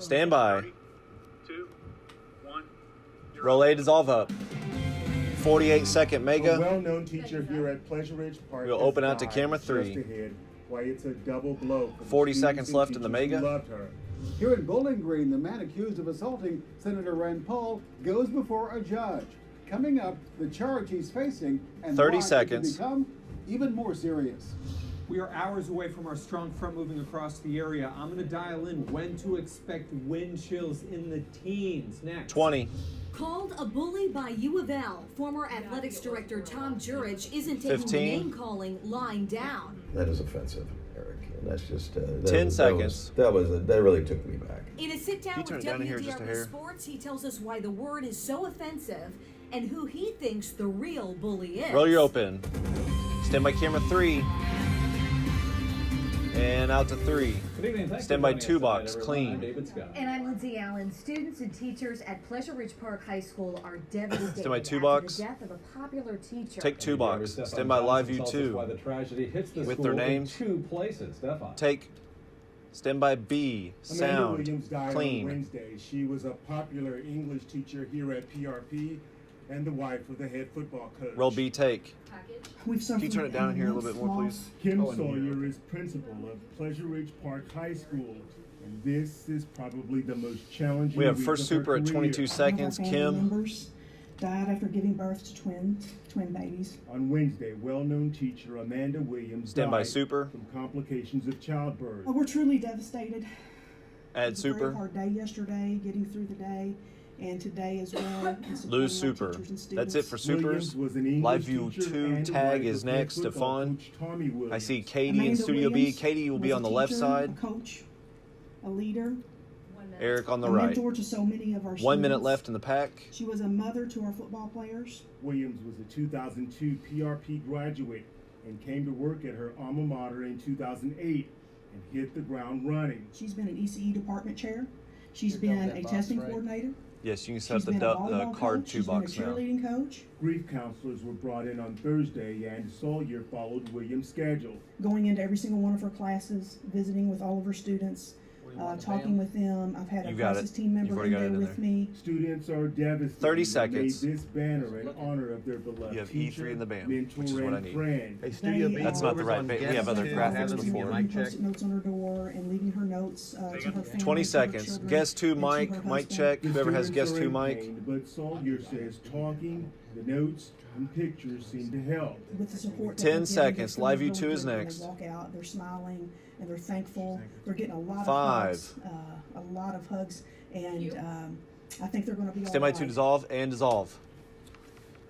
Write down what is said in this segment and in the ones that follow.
Stand by. 3, 2, 1. Roll A, dissolve up. 48-second A mega. well-known teacher here at Pleasure Ridge Park. We'll open out to camera 3. Just ahead. Why, it's a double blow for the 40 students seconds and left in the teachers who mega. loved her. Here in Bowling Green, the man accused of assaulting Senator Rand Paul goes before a judge. Coming up, the charge he's facing and 30 why seconds. it can become even more serious. We are hours away from our strong front moving across the area. I'm going to dial in when to expect wind chills in the teens. Next. 20. Called a bully by U of L, former athletics director Tom Jurich isn't taking 15. the name calling lying down. That is offensive, Eric. And that's just 10 seconds. That really took me back. In a sit-down Can you turn with it down in here just a WDRB hair? Sports, he tells us why the word is so offensive and who he thinks the real bully is. Roll your open. Stand by camera 3. And out to 3. Good evening. Thanks Stand for by joining us 2 tonight, box. everyone. Clean. I'm David Scott. And I'm Lindsay Allen. Students and teachers at Pleasure Ridge Park High School are devastated Stand by 2 after box. the death of a popular teacher. Take 2 box. Stefan Stand by live view Johnson tells us why 2. the tragedy hits the With school their in names. 2 places. Stefan. Take. Stand by B. Amanda Sound. Williams died on Clean. Wednesday. She was a popular English teacher here at PRP and the wife of the head football coach. Roll B. Take. We've Can you turn it down in here a little bit more, please? Kim Oh, in Sawyer here. is principal of Pleasure Ridge Park High School, and this is probably the most challenging. We have week first of her super at career. 22 seconds. One of our family Kim. members died after giving birth to twin babies. On Wednesday, well-known teacher Amanda Williams Stand by died super. from complications of childbirth. We're truly devastated. Add It was a super. very hard day yesterday, getting through the day, and today as well. and supporting Lose our super. teachers and That's it students. for supers. Williams was an English Live view teacher 2 and tag wife is of head next. football Stefan. coach Tommy Williams. I see Katie in Amanda Studio B. Williams Katie will be was on the a left teacher, side. a coach, a leader, Eric on the a right. mentor to so many of our 1 minute students. left in the pack. She was a mother to our football players. Williams was a 2002 PRP graduate and came to work at her alma mater in 2008 and hit the ground running. She's been an ECE department chair. She's been a testing coordinator. Yes, you can set She's up been a the volleyball card coach. 2 She's box been a now. cheerleading coach. Grief counselors were brought in on Thursday, and Sawyer followed Williams' schedule. Going into every single one of her classes, visiting with all of her students, talking with them. I've had a You got crisis it. team You've member already in got it there in with there. me. Students are devastated. 30 They seconds. made this banner in honor of their beloved You have teacher, E3 in the band, mentor, which is what I and need. friend. Hey, Studio They, B. That's not the right on band. We guest have other two. graphics Have them give me a before. mic check. Post-it notes on her door and leaving her notes to her family. 20 to her seconds. children, Guest 2 and to her mic. Mic husband. check. The Whoever has students guest are 2 in mic. pain, but Sawyer says talking, the notes, and pictures seem to help. With the support 10 that they're seconds. getting, Live view they're 2 is really next. They walk out, they're smiling, and they're thankful. They're getting a lot 5. of hugs, a lot of hugs, and I think they're going to be Stand by all 2 right. dissolve and dissolve.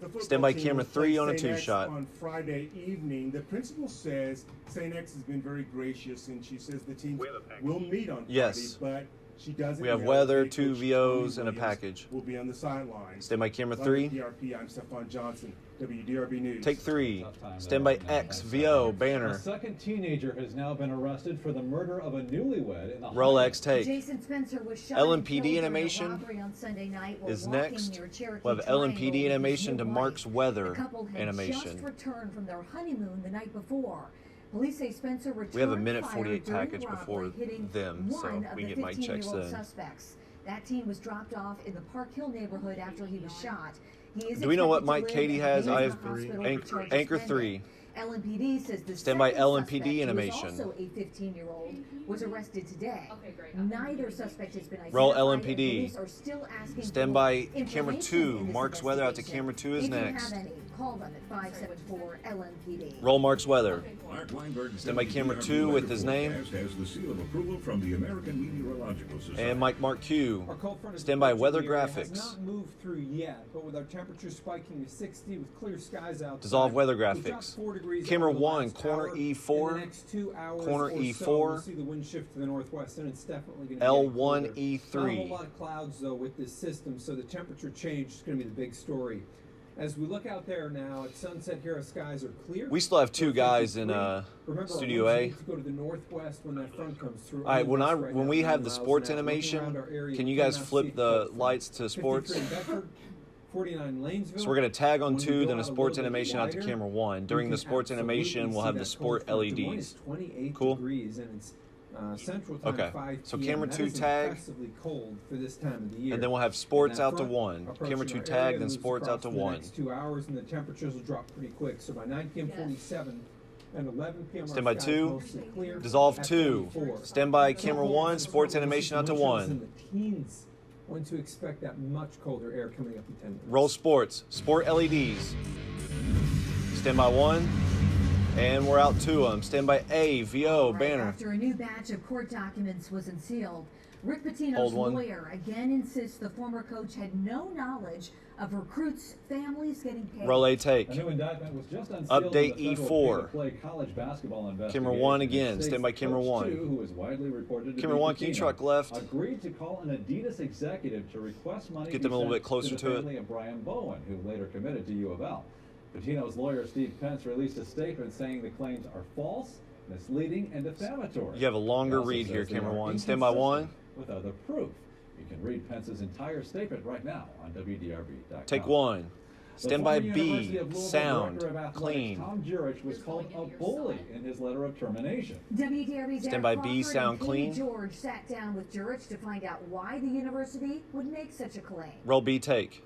The football Stand by team camera will play 3 on a St. 2 X shot. On Friday evening, the principal says St. X has been very gracious, and she says the team We have a package. will meet on Yes. Friday, but she doesn't. We have know weather, if 2 Coach VOs, Tommy and a Williams package. will be on the sidelines. Stand by camera On 3. PRP, I'm Stefan Johnson, WDRB News. Take 3. Tough time Stand there by right now. X. Thanks, VO. Stefan. Banner. A second teenager has now been arrested for the murder of a newlywed in the Roll Heights. X. Take. Jason Spencer was shot LMPD and killed during a animation robbery on Sunday night while is walking next. near Cherokee We'll have Triangle LMPD with his animation to new Mark's wife. weather The couple had animation. just returned from their honeymoon the night before. Police say Spencer returned We have a minute fire 48 during package the before robbery, hitting them, so one of we the get mic checks 15-year-old then. suspects. That team was dropped off in the Park Hill neighborhood after he was shot. He is Do we know what expected mic to Katie live has? and I is in have the hospital with Anchor, charges anchor pending. 3. LMPD says the Stand by second LMPD suspect, who is animation. also a 15-year-old, was arrested today. Neither suspect has been identified. Roll and LMPD. police are still asking Stand for by camera information 2. in this Mark's weather out to investigation. camera 2 is if next. you have any, call them at 574 LMPD. Roll Mark's weather. Mark Weinberg, Stand by camera WDRB 2 with weather his name. forecast has the seal of approval from the American Meteorological Society. And Mike Mark Q. Our cold front is Stand by approaching weather the area. It graphics. has not moved through yet, but with our temperatures spiking to 60 with clear skies outside. Dissolve weather we've dropped graphics. 4 degrees Camera over the 1, last corner hour. E4, In the next 2 hours corner or so, E4, we'll see the wind shift to the northwest, and it's definitely going to L1 Not a whole E3. lot of clouds though with this system, so the temperature change is going to be the big story. As we look out there now at sunset here, our skies are clear. We still have 2 guys in Remember, Studio our A. winds need to go to the northwest when that front comes through. All right, when Right when now, we 9 have the miles sports an hour. Looking animation, around our area, can you cannot guys see flip it the close. lights to sports? 53 in Bedford, 49 Lanesville. So we're going to tag on When we 2, go then a out sports little bit animation out to camera 1. During the you can sports absolutely animation, we'll see have the that sport cold front to LEDs. -28 Cool. degrees, and Central Time, Okay. 5 So p.m. camera That 2 is tag. impressively cold for this time of the year. And then we'll have sports And that out to front 1. approaching Camera 2 our tag, area then moves sports out to across for the 1. next 2 hours, and the temperatures will drop pretty quick. So by 9 p.m. 47 and 11 p.m. Stand by our skies 2. mostly clear. Dissolve At 2. 24. Stand by So camera cold 1. for Sports wind animation out to chills in 1. the teens. When to expect that much colder air coming up in 10 minutes. Roll sports. Sport LEDs. Stand by 1. And we're out to them. Stand by A, VO, Right, banner. after a new batch of court documents was unsealed, Rick Pitino's Hold one. lawyer again insists the former coach had no knowledge of recruits' families getting paid. Roll A, take. A new indictment was just unsealed Update in the federal E4. pay-to-play college basketball investigation. Camera 1 It again. states Stand by that camera Coach 1. Two, who is widely reported to Camera be 1, can you Pitino, truck left? agreed to call an Adidas executive to request money Get be them a little sent bit closer to to the it. family of Brian Bowen, who later committed to U of L. Pitino's lawyer, Steve Pence, released a statement saying the claims are false, misleading, and defamatory. You have a longer He also read here, says they camera are 1. Stand by 1. inconsistent with other proof. You can read Pence's entire statement right now on WDRB.com. Take 1. The Stand by former B. University of Louisville Sound. Director of Athletics, Clean. Tom Jurich was called a bully in his letter of termination. WDRB's Stand Eric by B, Crawford sound and Katie clean. George sat down with Jurich to find out why the university would make such a claim. Roll B, take.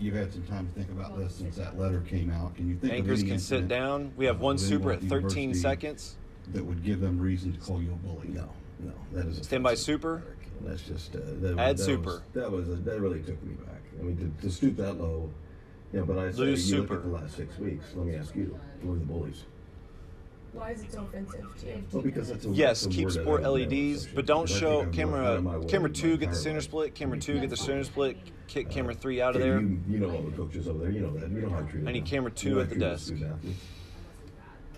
You've had some time to think about this since that letter came out. Can you think Anchors of any can sit incident, down. We have 1 within super what at 13 university seconds. that would give them reason to call you a bully? No, that is Stand by offensive, super. Eric. And that's just Add super. That really took me back. I mean, to stoop that low. Yeah, but I say Lose you super. look at the last 6 weeks. Let me ask you, who are the bullies? Why is it so offensive to you? Well, because it's a Yes, it's a keep word that sport I don't have LEDs, associated but don't with. I show think I've gone out of my way camera my 2 get the entire center life. split. Camera 2 get the center split. Kick camera 3 out of Okay, there. You know all the coaches over there. You know that. You know how I treat them. I need camera 2 You know at how I the treat desk. student athletes.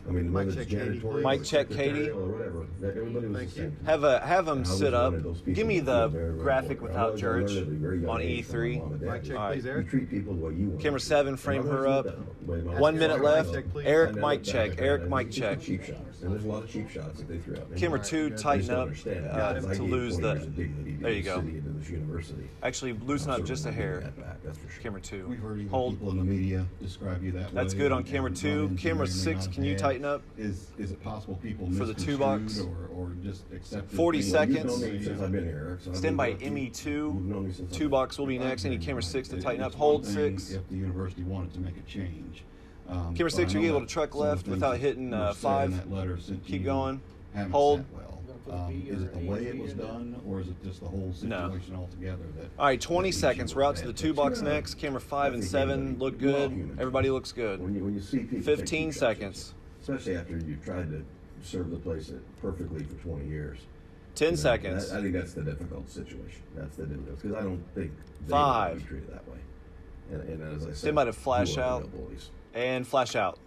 I mean, whether it's janitorial Mic or check, Katie. secretarial or whatever, everybody was the same. Have them And I was sit one up. of those people Give me who feel the very, very graphic important. without I learned at a very Jurich young on age from my E3. mom and dad. Mic check, All right, please, you treat people the way you want. Camera to be 7, treated. frame And her I've up. always looked that way. 1 minute left. Eric, I mic know check. that. Eric, And mic it's just check. cheap shots. And there's a lot of cheap shots that they threw out. Camera And 2, I just tighten don't up understand it. to I gave lose 20 the. years of dignity to There you this go. city and to this university. Actually, loosen up just a hair. That back, that's for sure. Camera 2. We've heard even Hold. people in the media describe you that way. That's good on and camera run 2. into Camera may or may 6, not can you have. tighten up? Is it possible people For the 2 misconstrued box? or just accepted 40 things? seconds. You've known me since I've been here, Eric. So I've Stand by been ME You've 2. known me since 2 I've box will be been next. I need camera 6 to tighten up. It's Hold one thing 6. if the university wanted to make a change. Camera but 6, I are you know able to that truck some of the left things without that hitting were said in 5? that letter sent to Keep you going. haven't Hold. sat well. Is it the way it was done, or is it just the whole No. situation altogether? That All right, 20 that leaves seconds. you We're with out a to the bad 2 box picture? next. Camera 5 and I think 7 look we're all good. human. Everybody looks good. When you see people 15 take cheap shots, seconds. especially after you've tried to serve the place perfectly for 20 years. 10 You know, seconds. I think that's the difficult situation. That's the difficult, because I don't think they 5. want to be treated that way. And as I said, Stand by to flash you are the out. real bullies. And flash out.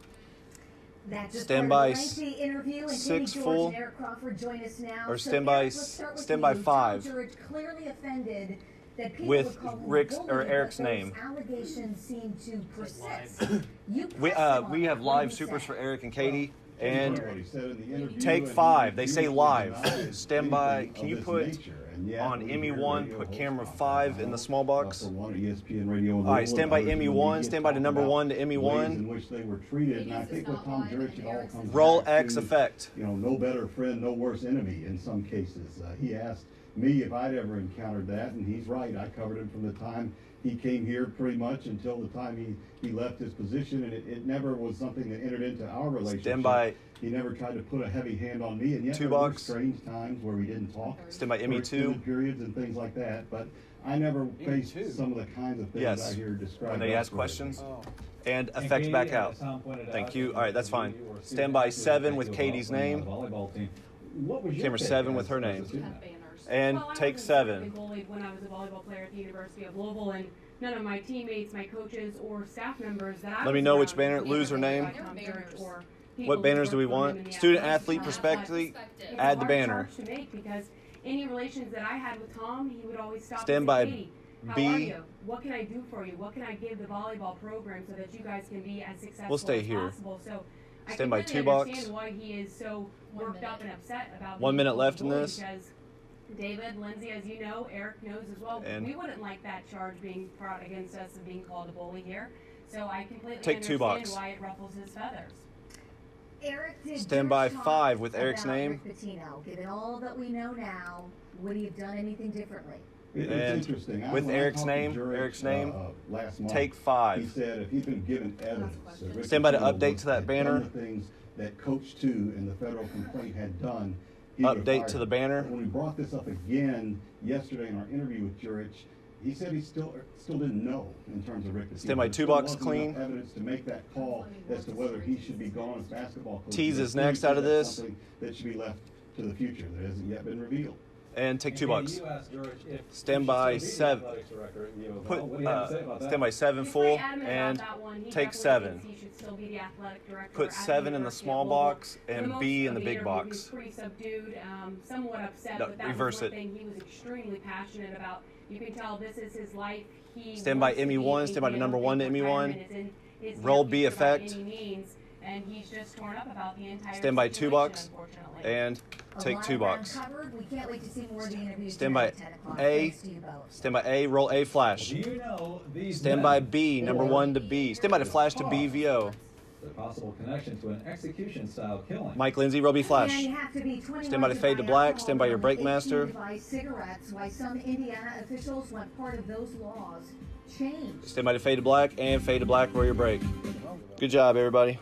That's just Stand part by of the lengthy interview, and 6 Katie George full. and Eric Crawford join us now. Or So, stand by Eric, let's start with stand you. by Tom 5. Jurich clearly offended that people With would call him Rick's a bully, or but Eric's those name. Allegations seem to persist. You We pressed him on we it. have What live did he supers say? for Eric and Katie. And What he said in the interview, take and 5. he They say refused to live. deny Stand by. anything Can of you this put nature. And yet, on we ME hear 1, radio put hosts camera talk 5 in about the small box? for one, ESPN Radio All right, stand by ME 1. Stand by to number 1 to ME 1. In which they were treated, and I think what Tom Jurich, it all comes Roll back X to, effect. You know, no better friend, no worse enemy in some cases. He asked me if I'd ever encountered that, and he's right. I covered him from the time he came here pretty much until the time he left his position, and it never was something that entered into our relationship. Stand by. He never tried to put a heavy hand on me, and yet 2 there were box. strange times where we didn't talk. Stand by for ME2. extended periods and things like that. But I never faced some of the kinds of things Yes. I hear described. When they ask elsewhere. questions. And effect back out. Thank you. All right, that's fine. Stand by 7 with Katie's name. Camera 7 with her name. And Well, take I 7. was bullied when I was a volleyball player at the University of Louisville, and none of my teammates, my coaches, or staff members that I Let me was know which around banner, were lose her name. by Tom Jurich or people What who banners do we worked for him in want? the Student athletics athlete department. perspective. It's Add a the hard banner. charge to make because any relations that I had with Tom, he would always stop Stand and by say, Katie, how B. are you? What can I do for you? What can I give the volleyball program so that you guys can be as successful We'll stay as here. possible? So I Stand by completely 2 box. understand why he is so worked up and upset about 1 being minute called left a in bully this. Because David, Lindsay, as you know, Eric knows as well, And- we wouldn't like that charge being brought against us of being called a bully here. So I completely Take 2 understand box. why it ruffles his feathers. Eric did Stand by talk 5 with Eric's about name. Rick Pitino. Given all that we know now, would he have done anything differently? It's And interesting. with When I Eric's talked to name, Jurich, last month, take 5. He said if he'd been given evidence, that Rick Stand by to Pitino update to that had banner. done the things that Coach 2 and the federal complaint had done, he would have Update fired to the him. banner. When we brought this up again yesterday in our interview with Jurich, he said he still didn't know in terms of Rick Pitino. Stand by There 2 still box wasn't clean. enough evidence to make that call as to whether he should be gone as basketball coach. Tease But is next clearly out of that's this. something that should be left to the future that hasn't yet been revealed. And take 2 bucks. You asked George if Stand he by should still be the 7. athletics director at U of L. Put What do you have to say about that? stand by 7 He's full pretty adamant and about that one. He take definitely 7. thinks he should still be the athletic director Put at 7 in the University small of Louisville. box For and most B in of the big interview, box. He was pretty subdued, somewhat upset, No, but that reverse was one it. thing he was extremely passionate about. You can tell this is his life. He Stand by wants to Emmy be 1, a, stand by you to know, number big 1 to Emmy 1. retirement is in his Roll near B future by effect. any means, and he's just torn up about the entire Stand by 2 situation, bucks unfortunately. and take 2 bucks. Covered. We can't wait to see more of the interviews Stand by tonight at 10 o'clock. A. Thanks to you both. Stand by A. Roll A flash. Do you know these Stand men by B. Number or 1 to B. Stand by to flash to BVO. the possible connection to an execution-style killing? Mike Lindsay, roll B flash. And you have to be 21 Stand by to fade to black. Stand by your brake 18 master. to buy cigarettes. Why some Indiana officials want part of those laws changed. Stand by to fade to black and fade to black. Roll your brake. Good job, everybody.